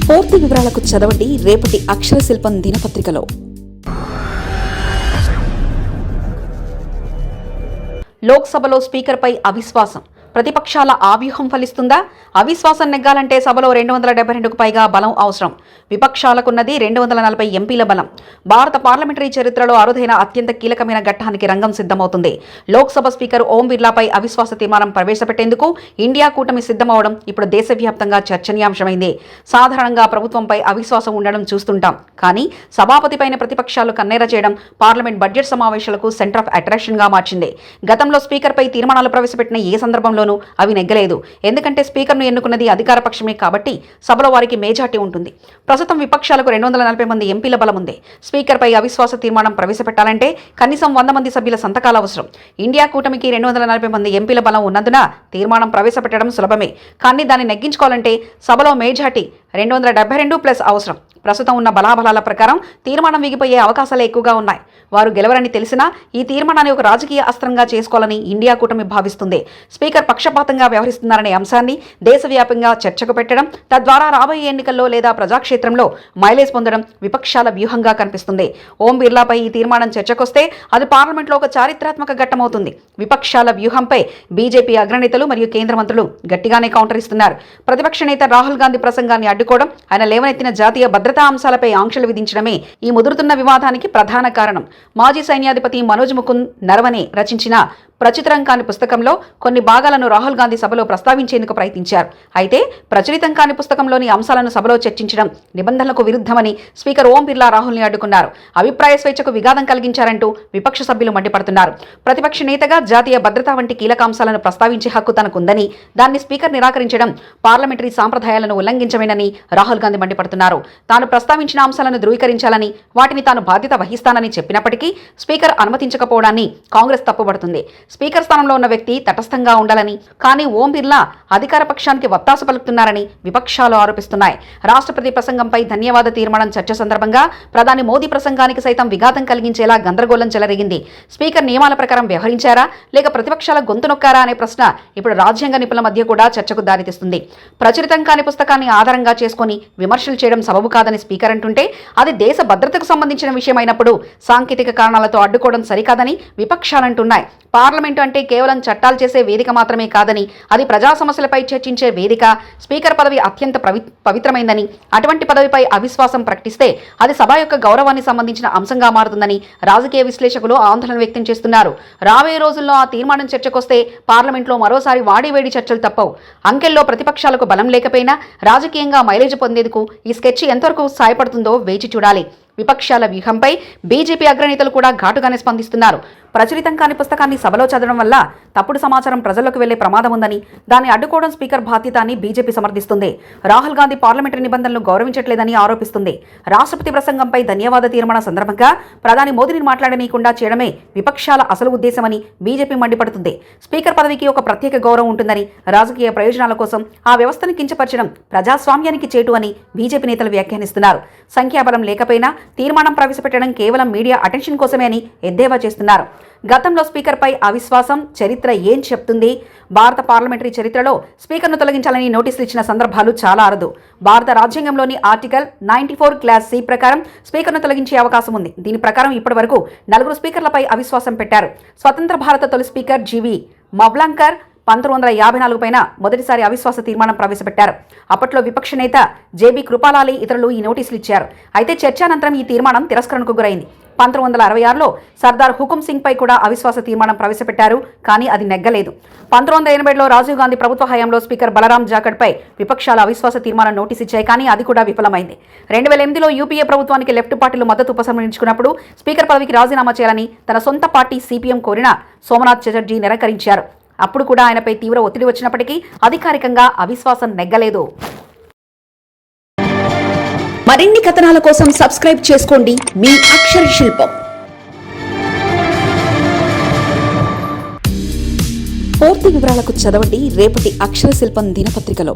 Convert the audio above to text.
పూర్తి వివరాలకు చదవండి రేపటి అక్షర శిల్పం దినపత్రికలో. లోక్సభలో స్పీకర్పై అవిశ్వాసం, ప్రతిపక్షాల ఆవ్యూహం ఫలిస్తుందా? అవిశ్వాసం నెగ్గాలంటే సభలో 272కు పైగా బలం అవసరం. విపక్షాలకున్నది 240 ఎంపీల బలం. భారత పార్లమెంటరీ చరిత్రలో అరుదైన అత్యంత కీలకమైన ఘట్టానికి రంగం సిద్ధమవుతుంది. లోక్సభ స్పీకర్ ఓం బిర్లాపై అవిశ్వాస తీర్మానం ప్రవేశపెట్టేందుకు ఇండియా కూటమి సిద్ధమవడం ఇప్పుడు దేశవ్యాప్తంగా చర్చనీయాంశమైంది. సాధారణంగా ప్రభుత్వంపై అవిశ్వాసం ఉండడం చూస్తుంటాం, కానీ సభాపతిపైన ప్రతిపక్షాలు కన్నేర చేయడం పార్లమెంట్ బడ్జెట్ సమావేశాలకు సెంటర్ ఆఫ్ అట్రాక్షన్ గా మార్చింది. గతంలో స్పీకర్పై తీర్మానాలు ప్రవేశపెట్టిన ఏ సందర్భంలో అవి నెగ్గలేదు. ఎందుకంటే స్పీకర్ను ఎన్నుకున్నది అధికార పక్షమే కాబట్టి సభలో వారికి మేజార్టీ ఉంటుంది. ప్రస్తుతం విపక్షాలకు 240 మంది ఎంపీల బలం ఉంది. స్పీకర్పై అవిశ్వాస తీర్మానం ప్రవేశపెట్టాలంటే కనీసం 100 మంది సభ్యుల సంతకాలు అవసరం. ఇండియా కూటమికి 240 మంది ఎంపీల బలం ఉన్నందున తీర్మానం ప్రవేశపెట్టడం సులభమే. కానీ దాన్ని నెగ్గించుకోవాలంటే సభలో మేజార్టీ 272+ అవసరం. ప్రస్తుతం ఉన్న బలాబలాల ప్రకారం తీర్మానం వీగిపోయే అవకాశాలు ఎక్కువగా ఉన్నాయి. వారు గెలవరని తెలిసినా ఈ తీర్మానాన్ని ఒక రాజకీయ అస్త్రంగా చేసుకోవాలని ఇండియా కూటమి భావిస్తుంది. స్పీకర్ పక్షపాతంగా వ్యవహరిస్తున్నారనే అంశాన్ని దేశవ్యాప్తంగా చర్చకు పెట్టడం, తద్వారా రాబోయే ఎన్నికల్లో లేదా ప్రజాక్షేత్రంలో మైలేజ్ పొందడం విపక్షాల వ్యూహంగా కనిపిస్తుంది. ఓం బిర్లాపై ఈ తీర్మానం చర్చకొస్తే అది పార్లమెంట్లో ఒక చారిత్రాత్మక ఘట్టమవుతుంది. విపక్షాల వ్యూహంపై బీజేపీ అగ్రనేతలు మరియు కేంద్ర మంత్రులు గట్టిగానే కౌంటర్ ఇస్తున్నారు. ప్రతిపక్ష నేత రాహుల్ గాంధీ ప్రసంగాన్ని అడ్డుకోవడం, ఆయన లేవనెత్తిన జాతీయ భద్రతా అంశాలపై ఆంక్షలు విధించడమే ఈ ముదురుతున్న వివాదానికి ప్రధాన కారణం. మాజీ సైన్యాధిపతి మనోజ్ ముకుంద్ నరవనే రచించిన ప్రచురితం కాని పుస్తకంలో కొన్ని భాగాలను రాహుల్ గాంధీ సభలో ప్రస్తావించేందుకు ప్రయత్నించారు. అయితే ప్రచురితం కాని పుస్తకంలోని అంశాలను సభలో చర్చించడం నిబంధనలకు విరుద్ధమని స్పీకర్ ఓం బిర్లా రాహుల్ని అడ్డుకున్నారు. అభిప్రాయ స్వేచ్ఛకు విఘాతం కలిగించారంటూ విపక్ష సభ్యులు మండిపడుతున్నారు. ప్రతిపక్ష నేతగా జాతీయ భద్రత వంటి కీలక అంశాలను ప్రస్తావించే హక్కు తనకుందని, దాన్ని స్పీకర్ నిరాకరించడం పార్లమెంటరీ సాంప్రదాయాలను ఉల్లంఘించమేనని రాహుల్ గాంధీ మండిపడుతున్నారు. తాను ప్రస్తావించిన అంశాలను ధృవీకరించాలని, వాటిని తాను బాధ్యత వహిస్తానని చెప్పినప్పటికీ స్పీకర్ అనుమతించకపోవడాన్ని కాంగ్రెస్ తప్పుపడుతుంది. స్పీకర్ స్థానంలో ఉన్న వ్యక్తి తటస్థంగా ఉండాలని, కానీ ఓం బిర్లా అధికార పక్షానికి వత్తాసు పలుకుతున్నారని విపక్షాలు ఆరోపిస్తున్నాయి. రాష్ట్రపతి ప్రసంగంపై ధన్యవాద తీర్మానం చర్చ సందర్భంగా ప్రధాని మోదీ ప్రసంగానికి సైతం విఘాతం కలిగించేలా గందరగోళం చెలరేగింది. స్పీకర్ నియమాల ప్రకారం వ్యవహరించారా లేక ప్రతిపక్షాల గొంతు నొక్కారా అనే ప్రశ్న ఇప్పుడు రాజ్యాంగ నిపుణుల మధ్య కూడా చర్చకు దారితీస్తుంది. ప్రచురితం కాని పుస్తకాన్ని ఆధారంగా చేసుకుని విమర్శలు చేయడం సబబు కాదని స్పీకర్ అంటుంటే, అది దేశ భద్రతకు సంబంధించిన విషయమైనప్పుడు సాంకేతిక కారణాలతో అడ్డుకోవడం సరికాదని విపక్షాలంటున్నాయి. పార్లమెంటు అంటే కేవలం చట్టాలు చేసే వేదిక మాత్రమే కాదని, అది ప్రజా సమస్యలపై చర్చించే వేదిక. స్పీకర్ పదవి అత్యంత పవిత్రమైందని, అటువంటి పదవిపై అవిశ్వాసం ప్రకటిస్తే అది సభ యొక్క గౌరవాన్ని సంబంధించిన అంశంగా మారుతుందని రాజకీయ విశ్లేషకులు ఆందోళన వ్యక్తం చేస్తున్నారు. రాబోయే రోజుల్లో ఆ తీర్మానం చర్చకొస్తే పార్లమెంట్లో మరోసారి వాడివేడి చర్చలు తప్పవు. అంకెల్లో ప్రతిపక్షాలకు బలం లేకపోయినా రాజకీయంగా మైలేజ్ పొందేందుకు ఈ స్కెచ్ ఎంతవరకు సాయపడుతుందో వేచి చూడాలి. విపక్షాల వ్యూహంపై బీజేపీ అగ్రనేతలు కూడా ఘాటుగానే స్పందిస్తున్నారు. ప్రచురితం కాని పుస్తకాన్ని సభలో చదవడం వల్ల తప్పుడు సమాచారం ప్రజల్లోకి వెళ్లే ప్రమాదం ఉందని, దాన్ని అడ్డుకోవడం స్పీకర్ బాధ్యత అని బీజేపీ సమర్థిస్తుంది. రాహుల్ గాంధీ పార్లమెంటరీ నిబంధనలు గౌరవించట్లేదని ఆరోపిస్తుంది. రాష్ట్రపతి ప్రసంగంపై ధన్యవాద తీర్మాన సందర్భంగా ప్రధాని మోదీని మాట్లాడనీయకుండా చేయడమే విపక్షాల అసలు ఉద్దేశమని బీజేపీ మండిపడుతుంది. స్పీకర్ పదవికి ఒక ప్రత్యేక గౌరవం ఉంటుందని, రాజకీయ ప్రయోజనాల కోసం ఆ వ్యవస్థను కించపరచడం ప్రజాస్వామ్యానికి చేటు అని బీజేపీ నేతలు వ్యాఖ్యానిస్తున్నారు. సంఖ్యాబలం లేకపోయినా తీర్మానం ప్రవేశపెట్టడం కేవలం మీడియా అటెన్షన్ కోసమే అని ఎద్దేవా చేస్తున్నారు. గతంలో స్పీకర్పై అవిశ్వాసం చరిత్ర ఏం చెప్తుంది? భారత పార్లమెంటరీ చరిత్రలో స్పీకర్ను తొలగించాలని నోటీసులు ఇచ్చిన సందర్భాలు చాలా అరుదు. భారత రాజ్యాంగంలోని ఆర్టికల్ 94 క్లాస్ C ప్రకారం స్పీకర్ను తొలగించే అవకాశం ఉంది. దీని ప్రకారం ఇప్పటి వరకు 4 స్పీకర్లపై అవిశ్వాసం పెట్టారు. స్వతంత్ర భారత తొలి స్పీకర్ జీవి మవ్లాంకర్ 1954 పైన మొదటిసారి అవిశ్వాస తీర్మానం ప్రవేశపెట్టారు. అప్పట్లో విపక్ష నేత జేబీ కృపాలాలి ఇతరులు ఈ నోటీసులు ఇచ్చారు. అయితే చర్చానంతరం ఈ తీర్మానం తిరస్కరణకు గురైంది. 1966లో సర్దార్ హుకుం సింగ్ పై కూడా అవిశ్వాస తీర్మానం ప్రవేశపెట్టారు, కానీ అది నెగ్గలేదు. 1980లో రాజీవ్ గాంధీ ప్రభుత్వ హయాంలో స్పీకర్ బలరాం జాఖడ్ పై విపక్షాల అవిశ్వాస తీర్మానం నోటీసు ఇచ్చాయి, కానీ అది కూడా విఫలమైంది. 2008లో యూపీఏ ప్రభుత్వానికి లెఫ్ట్ పార్టీలు మద్దతు ఉపసంహరించుకున్నప్పుడు స్పీకర్ పదవికి రాజీనామా చేయాలని తన సొంత పార్టీ సిపిఎం కోరిన సోమనాథ్ చటర్జీ నిరాకరించారు. అప్పుడు కూడా ఆయనపై తీవ్ర ఒత్తిడి వచ్చినప్పటికీ అధికారికంగా అవిశ్వాసం నెగ్గలేదు. మరిన్ని కథనాల కోసం సబ్స్క్రైబ్ చేసుకోండి మీ అక్షర శిల్పం. పూర్తి వివరాలకు చదవండి రేపటి అక్షర శిల్పం దినపత్రికలో.